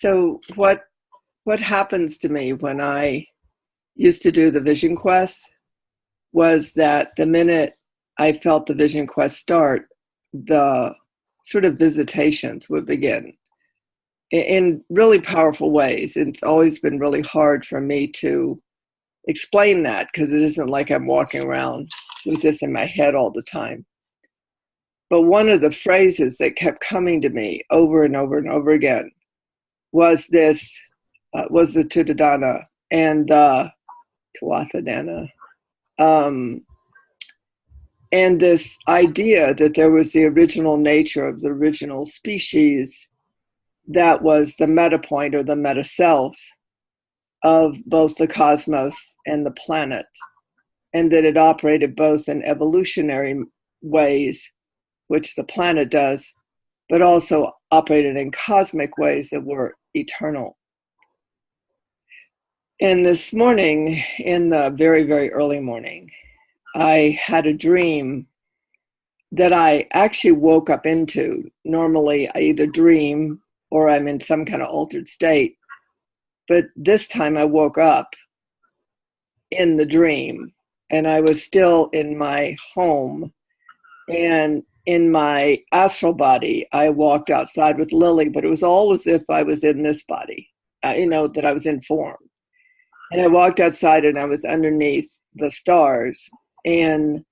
So what happens to me when I used to do the vision quest was that the minute I felt the vision quest start, the sort of visitations would begin in really powerful ways. It's always been really hard for me to explain that because it isn't like I'm walking around with this in my head all the time. But one of the phrases that kept coming to me over and over and over again was this, was the Tudadana and Tuathadana, and this idea that there was the original nature of the original species that was the meta point or the meta self of both the cosmos and the planet, and that it operated both in evolutionary ways, which the planet does, but also operated in cosmic ways that were eternal. And this morning, in the very, very early morning, I had a dream that I actually woke up into. Normally, I either dream or I'm in some kind of altered state. But this time I woke up in the dream and I was still in my home, and in my astral body, I walked outside with Lily, but it was all as if I was in this body, that I was in form. And I walked outside and I was underneath the stars, and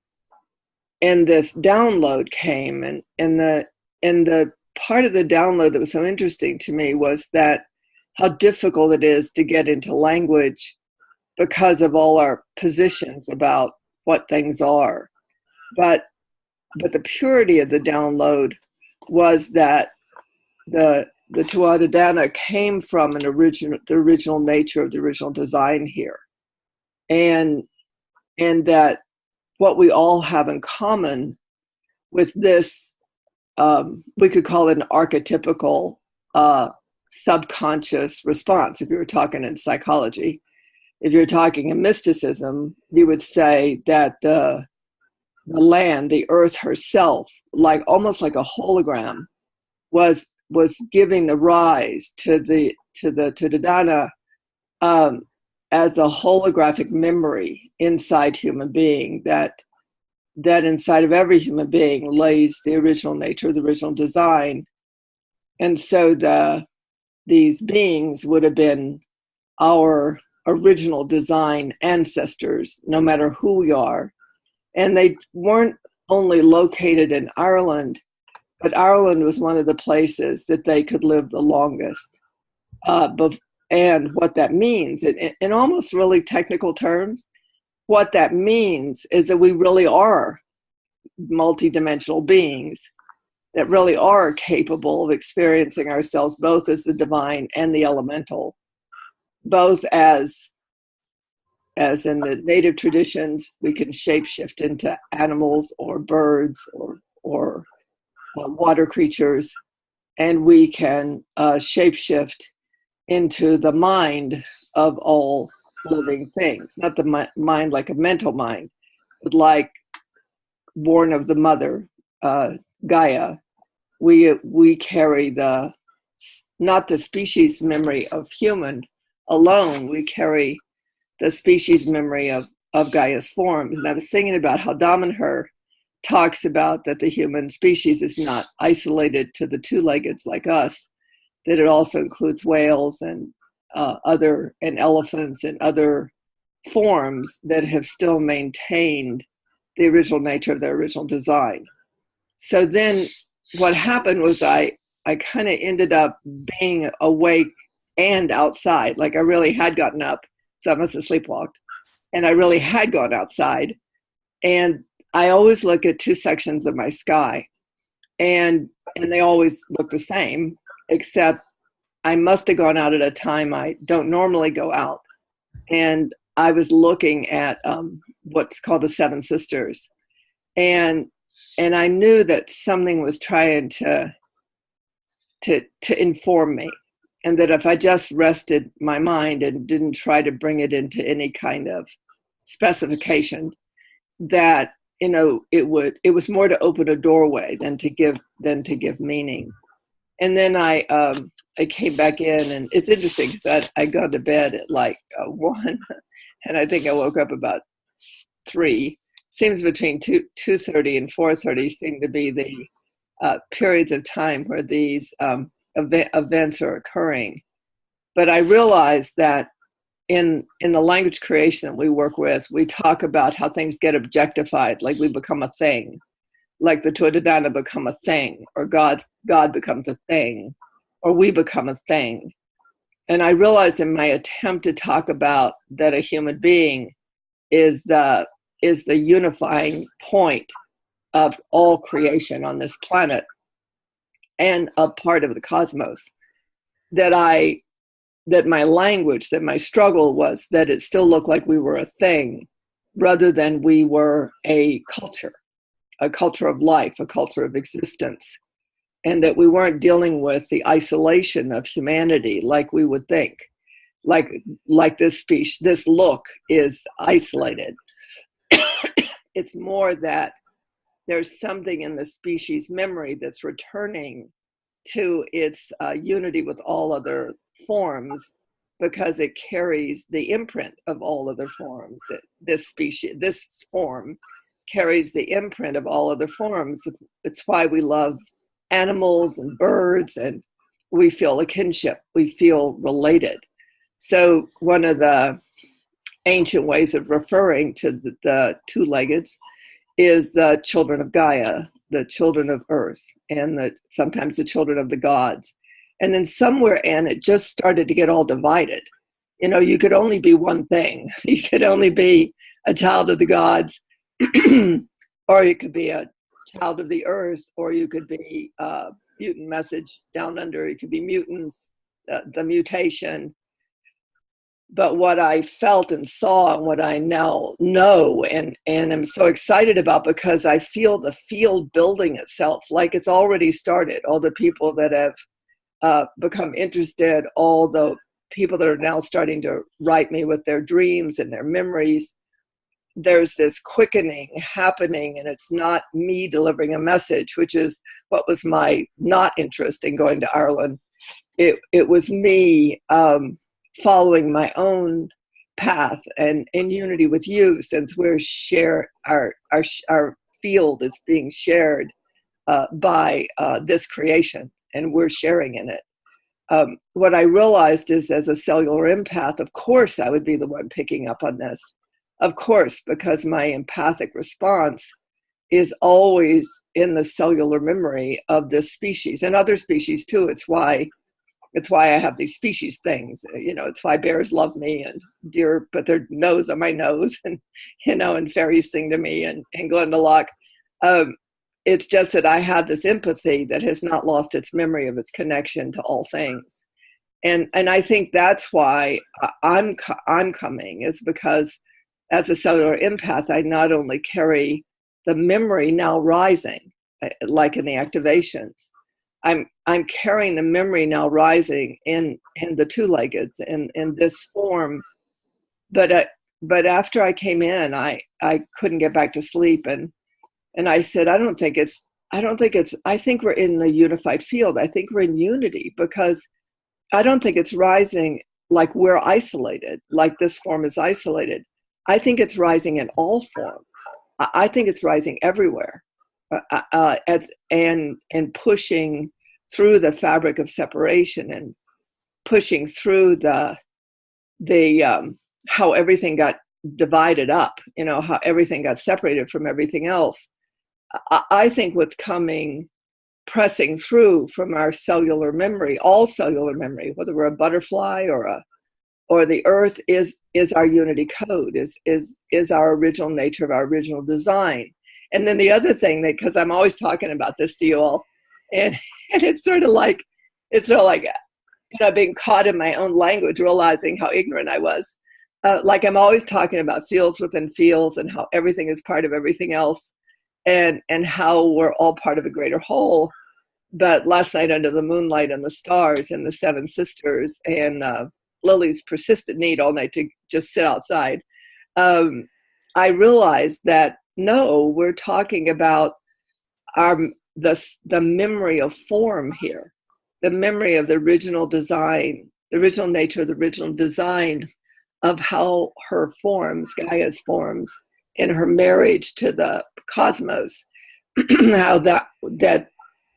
this download came, and the part of the download that was so interesting to me was that how difficult it is to get into language because of all our positions about what things are. But the purity of the download was that the Tuatha came from the original nature of the original design here. And that what we all have in common with this, we could call it an archetypical subconscious response. If you were talking in psychology, if you're talking in mysticism, you would say that the land, the earth herself, like almost like a hologram, was giving the rise to the Dana as a holographic memory inside human being, that inside of every human being lays the original nature, the original design. And so these beings would have been our original design ancestors, no matter who we are. And they weren't only located in Ireland, but Ireland was one of the places that they could live the longest. And what that means, in almost really technical terms, what that means is that we really are multidimensional beings that really are capable of experiencing ourselves both as the divine and the elemental, both as in the native traditions, we can shapeshift into animals or birds or water creatures, and we can shapeshift into the mind of all living things. Not the mind like a mental mind, but like born of the mother, Gaia. We carry not the species memory of human alone, we carry the species memory of Gaia's forms. And I was thinking about how Damanhur talks about that the human species is not isolated to the two-leggeds like us, that it also includes whales and elephants and other forms that have still maintained the original nature of their original design. So then what happened was I kind of ended up being awake and outside. Like I really had gotten up, so I must have sleepwalked, and I really had gone outside. And I always look at two sections of my sky, and they always look the same, except I must have gone out at a time I don't normally go out. And I was looking at what's called the Seven Sisters. And I knew that something was trying to inform me. And that if I just rested my mind and didn't try to bring it into any kind of specification, that it was more to open a doorway than to give meaning. And then I came back in, and it's interesting because I got to bed at like 1, and I think I woke up about 3. Seems between 2:30 and 4:30 seem to be the periods of time where these events are occurring. But I realized that in the language creation that we work with, we talk about how things get objectified, like we become a thing, like the Tuatadana become a thing, or God becomes a thing, or we become a thing. And I realized in my attempt to talk about that a human being is the unifying point of all creation on this planet and a part of the cosmos, that my language, that my struggle was that it still looked like we were a thing rather than we were a culture of life, a culture of existence, and that we weren't dealing with the isolation of humanity like we would think, like this speech, this look is isolated. It's more that there's something in the species memory that's returning to its unity with all other forms, because it carries the imprint of all other forms. This form carries the imprint of all other forms. It's why we love animals and birds, and we feel a kinship, we feel related. So one of the ancient ways of referring to the two-leggeds is the children of Gaia, the children of Earth, and sometimes the children of the gods. And then somewhere in it just started to get all divided. You could only be one thing. You could only be a child of the gods, or you could be a child of the earth, or you could be mutant message down under. You could be mutants, the mutation. But what I felt and saw, and what I now know and am so excited about, because I feel the field building itself, like it's already started. All the people that have become interested, all the people that are now starting to write me with their dreams and their memories, there's this quickening happening, and it's not me delivering a message, which is what was my not interest in going to Ireland. It was me following my own path and in unity with you, since we're our field is being shared by this creation, and we're sharing in it. What I realized is, as a cellular empath, of course I would be the one picking up on this. Of course, because my empathic response is always in the cellular memory of this species and other species too. It's why I have these species things. It's why bears love me, and deer put their nose on my nose, and and fairies sing to me, and Glendalough. It's just that I have this empathy that has not lost its memory of its connection to all things, and I think that's why I'm coming, is because as a cellular empath, I not only carry the memory now rising, like in the activations. I'm carrying the memory now rising in the two-leggeds in this form, but after I came in, I couldn't get back to sleep, and I said, I think we're in the unified field. I think we're in unity, because I don't think it's rising like we're isolated, like this form is isolated. I think it's rising in all form. I think it's rising everywhere, and pushing through the fabric of separation, and pushing through the how everything got divided up, how everything got separated from everything else. I think what's coming, pressing through from our cellular memory, all cellular memory, whether we're a butterfly or the earth, is our unity code, is our original nature of our original design. And then the other thing, that, because I'm always talking about this to you all, and it's sort of like being caught in my own language, realizing how ignorant I was. Like I'm always talking about fields within fields, and how everything is part of everything else, and how we're all part of a greater whole. But last night, under the moonlight and the stars and the seven sisters, and Lily's persistent need all night to just sit outside, I realized that no, we're talking about the memory of form here. the memory of the original design, the original nature, the original design of how her forms, Gaia's forms, in her marriage to the cosmos, how that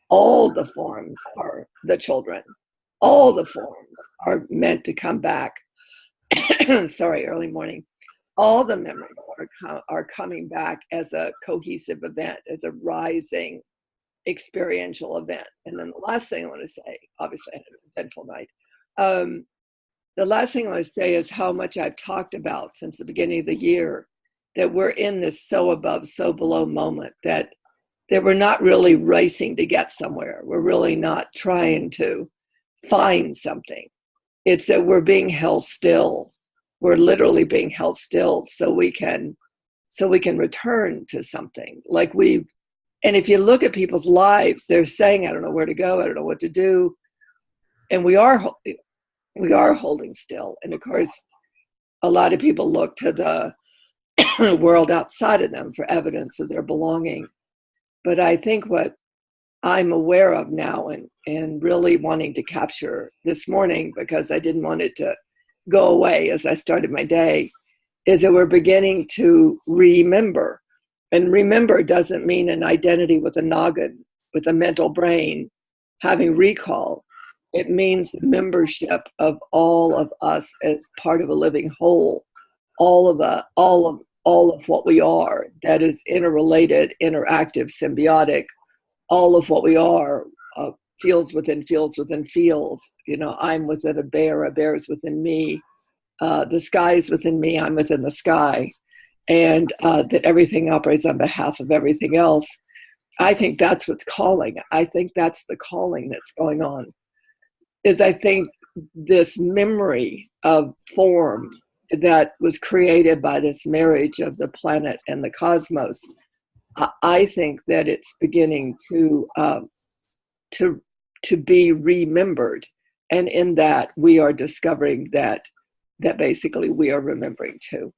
all the forms are the children, all the forms are meant to come back. Sorry, early morning. All the memories are coming back as a cohesive event, as a rising experiential event. And then the last thing I want to say, obviously I had an eventful night. The last thing I want to say is how much I've talked about since the beginning of the year, that we're in this so above, so below moment, that we're not really racing to get somewhere. We're really not trying to find something. It's that we're being held still. We're literally being held still so we can return to something. And if you look at people's lives, they're saying, I don't know where to go, I don't know what to do. And we are holding still. And of course, a lot of people look to the world outside of them for evidence of their belonging. But I think what I'm aware of now and really wanting to capture this morning, because I didn't want it to go away as I started my day, is that we're beginning to remember. And remember doesn't mean an identity with a noggin, with a mental brain, having recall. It means the membership of all of us as part of a living whole, all of what we are that is interrelated, interactive, symbiotic. All of what we are, feels within feels within feels. I'm within a bear is within me. The sky is within me, I'm within the sky. And that everything operates on behalf of everything else. I think that's what's calling. I think that's the calling that's going on. I think this memory of form that was created by this marriage of the planet and the cosmos, I think that it's beginning to be remembered, and in that we are discovering that basically we are remembering too.